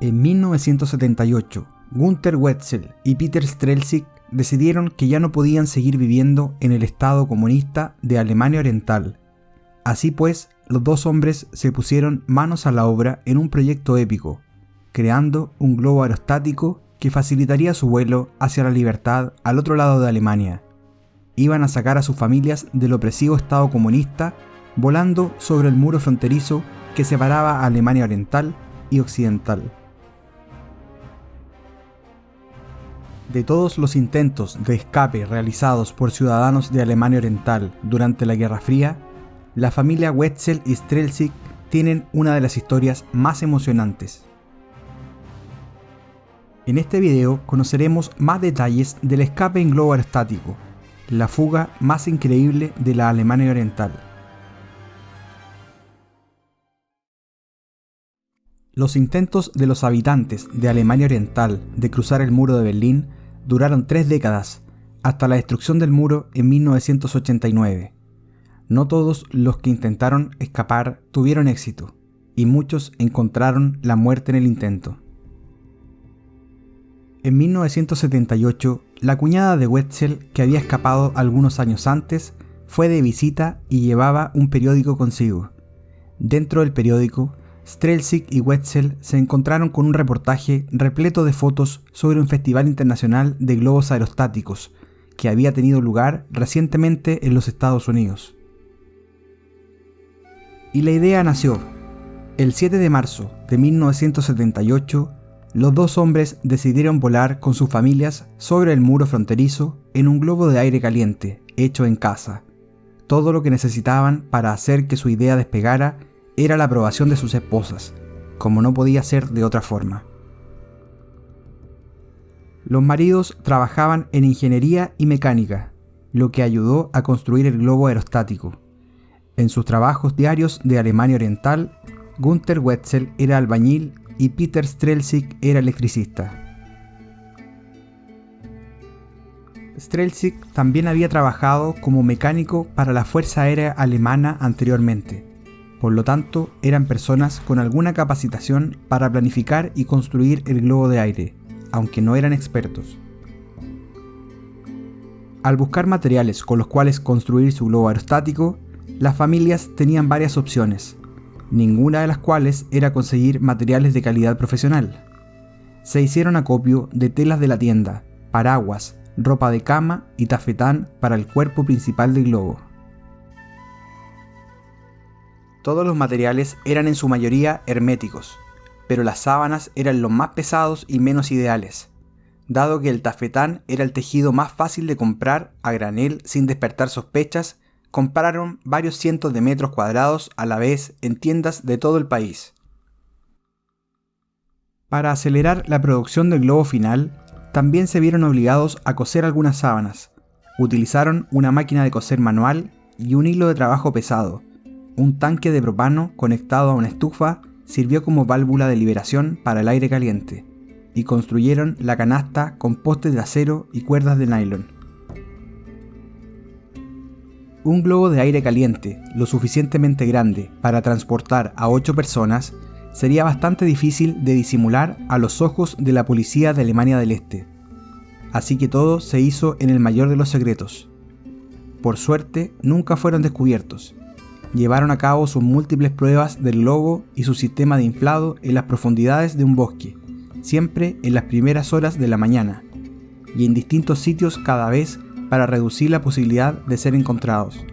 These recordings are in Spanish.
En 1978, Günter Wetzel y Peter Strelczyk decidieron que ya no podían seguir viviendo en el Estado comunista de Alemania Oriental. Así pues, los dos hombres se pusieron manos a la obra en un proyecto épico, creando un globo aerostático que facilitaría su vuelo hacia la libertad al otro lado de Alemania. Iban a sacar a sus familias del opresivo Estado comunista, volando sobre el muro fronterizo que separaba a Alemania Oriental y Occidental. De todos los intentos de escape realizados por ciudadanos de Alemania Oriental durante la Guerra Fría, la familia Wetzel y Strelczyk tienen una de las historias más emocionantes. En este video conoceremos más detalles del escape en globo aerostático, la fuga más increíble de la Alemania Oriental. Los intentos de los habitantes de Alemania Oriental de cruzar el muro de Berlín duraron 3 décadas, hasta la destrucción del muro en 1989. No todos los que intentaron escapar tuvieron éxito, y muchos encontraron la muerte en el intento. En 1978, la cuñada de Wetzel, que había escapado algunos años antes, fue de visita y llevaba un periódico consigo. Dentro del periódico, Strelczyk y Wetzel se encontraron con un reportaje repleto de fotos sobre un festival internacional de globos aerostáticos que había tenido lugar recientemente en los Estados Unidos. Y la idea nació. El 7 de marzo de 1978, los dos hombres decidieron volar con sus familias sobre el muro fronterizo en un globo de aire caliente, hecho en casa. Todo lo que necesitaban para hacer que su idea despegara era la aprobación de sus esposas, como no podía ser de otra forma. Los maridos trabajaban en ingeniería y mecánica, lo que ayudó a construir el globo aerostático. En sus trabajos diarios de Alemania Oriental, Günter Wetzel era albañil y Peter Strelczyk era electricista. Strelczyk también había trabajado como mecánico para la Fuerza Aérea Alemana anteriormente. Por lo tanto, eran personas con alguna capacitación para planificar y construir el globo de aire, aunque no eran expertos. Al buscar materiales con los cuales construir su globo aerostático, las familias tenían varias opciones, ninguna de las cuales era conseguir materiales de calidad profesional. Se hicieron acopio de telas de la tienda, paraguas, ropa de cama y tafetán para el cuerpo principal del globo. Todos los materiales eran en su mayoría herméticos, pero las sábanas eran los más pesados y menos ideales, dado que el tafetán era el tejido más fácil de comprar a granel sin despertar sospechas. Compraron varios cientos de metros cuadrados a la vez en tiendas de todo el país. Para acelerar la producción del globo final, también se vieron obligados a coser algunas sábanas. Utilizaron una máquina de coser manual y un hilo de trabajo pesado. Un tanque de propano conectado a una estufa sirvió como válvula de liberación para el aire caliente, y construyeron la canasta con postes de acero y cuerdas de nylon. Un globo de aire caliente, lo suficientemente grande para transportar a 8 personas, sería bastante difícil de disimular a los ojos de la policía de Alemania del Este. Así que todo se hizo en el mayor de los secretos. Por suerte, nunca fueron descubiertos. Llevaron a cabo sus múltiples pruebas del globo y su sistema de inflado en las profundidades de un bosque, siempre en las primeras horas de la mañana, y en distintos sitios cada vez para reducir la posibilidad de ser encontrados.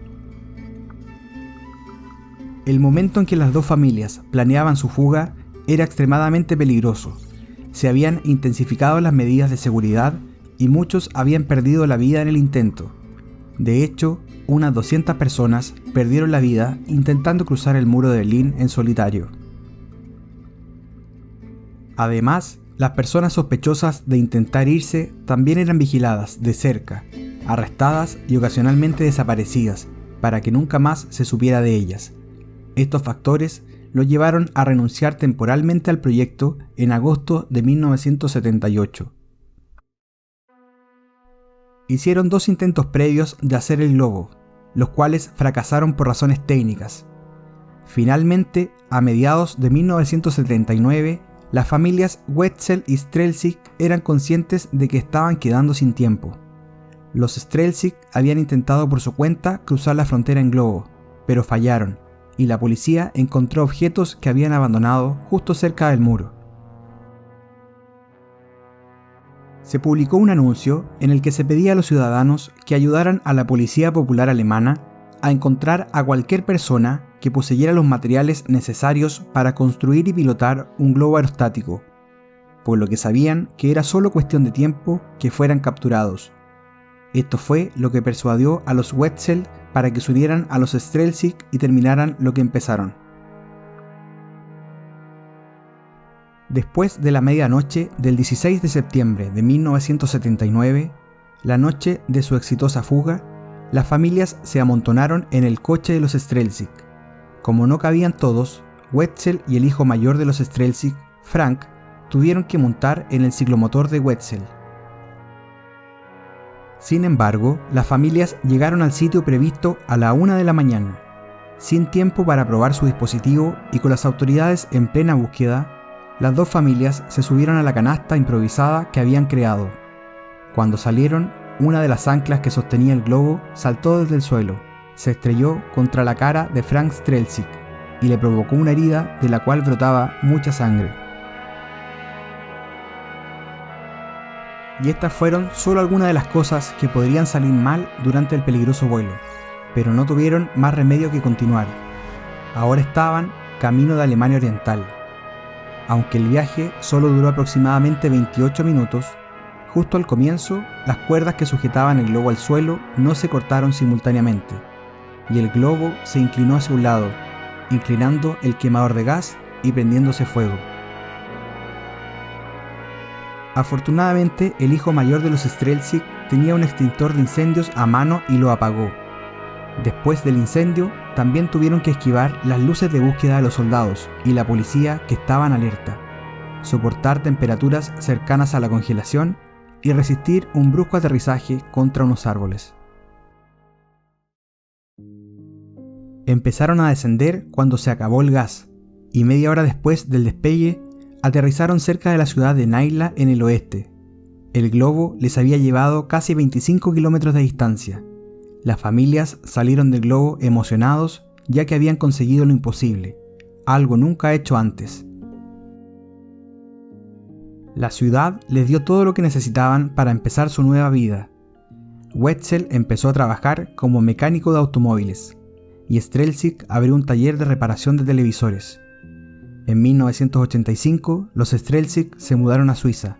El momento en que las dos familias planeaban su fuga era extremadamente peligroso. Se habían intensificado las medidas de seguridad y muchos habían perdido la vida en el intento. De hecho, unas 200 personas perdieron la vida intentando cruzar el muro de Berlín en solitario. Además, las personas sospechosas de intentar irse también eran vigiladas de cerca, arrestadas y ocasionalmente desaparecidas, para que nunca más se supiera de ellas. Estos factores los llevaron a renunciar temporalmente al proyecto en agosto de 1978. Hicieron 2 intentos previos de hacer el globo, los cuales fracasaron por razones técnicas. Finalmente, a mediados de 1979, las familias Wetzel y Strelczyk eran conscientes de que estaban quedando sin tiempo. Los Strelczyk habían intentado por su cuenta cruzar la frontera en globo, pero fallaron, y la policía encontró objetos que habían abandonado justo cerca del muro. Se publicó un anuncio en el que se pedía a los ciudadanos que ayudaran a la Policía Popular Alemana a encontrar a cualquier persona que poseyera los materiales necesarios para construir y pilotar un globo aerostático, por lo que sabían que era solo cuestión de tiempo que fueran capturados. Esto fue lo que persuadió a los Wetzel para que se unieran a los Strelczyk y terminaran lo que empezaron. Después de la medianoche del 16 de septiembre de 1979, la noche de su exitosa fuga, las familias se amontonaron en el coche de los Strelczyk. Como no cabían todos, Wetzel y el hijo mayor de los Strelczyk, Frank, tuvieron que montar en el ciclomotor de Wetzel. Sin embargo, las familias llegaron al sitio previsto a la 1 de la mañana, sin tiempo para probar su dispositivo y con las autoridades en plena búsqueda. Las dos familias se subieron a la canasta improvisada que habían creado. Cuando salieron, una de las anclas que sostenía el globo saltó desde el suelo, se estrelló contra la cara de Frank Strelczyk y le provocó una herida de la cual brotaba mucha sangre. Y estas fueron solo algunas de las cosas que podrían salir mal durante el peligroso vuelo, pero no tuvieron más remedio que continuar. Ahora estaban camino de Alemania Oriental. Aunque el viaje solo duró aproximadamente 28 minutos, justo al comienzo, las cuerdas que sujetaban el globo al suelo no se cortaron simultáneamente, y el globo se inclinó hacia un lado, inclinando el quemador de gas y prendiéndose fuego. Afortunadamente, el hijo mayor de los Strelczyk tenía un extintor de incendios a mano y lo apagó. Después del incendio, también tuvieron que esquivar las luces de búsqueda de los soldados y la policía que estaban alerta, soportar temperaturas cercanas a la congelación y resistir un brusco aterrizaje contra unos árboles. Empezaron a descender cuando se acabó el gas, y media hora después del despegue, aterrizaron cerca de la ciudad de Naila en el oeste. El globo les había llevado casi 25 kilómetros de distancia. Las familias salieron del globo emocionados ya que habían conseguido lo imposible, algo nunca hecho antes. La ciudad les dio todo lo que necesitaban para empezar su nueva vida. Wetzel empezó a trabajar como mecánico de automóviles y Strelczyk abrió un taller de reparación de televisores. En 1985, los Strelczyk se mudaron a Suiza,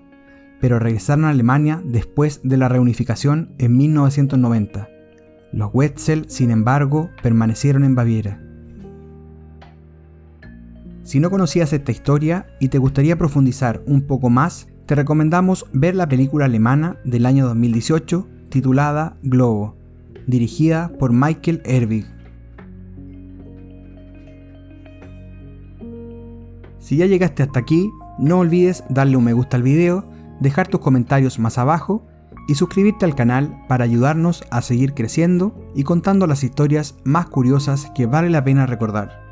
pero regresaron a Alemania después de la reunificación en 1990. Los Wetzel, sin embargo, permanecieron en Baviera. Si no conocías esta historia y te gustaría profundizar un poco más, te recomendamos ver la película alemana del año 2018 titulada Globo, dirigida por Michael Herbig. Si ya llegaste hasta aquí, no olvides darle un me gusta al video, dejar tus comentarios más abajo y suscribirte al canal para ayudarnos a seguir creciendo y contando las historias más curiosas que vale la pena recordar.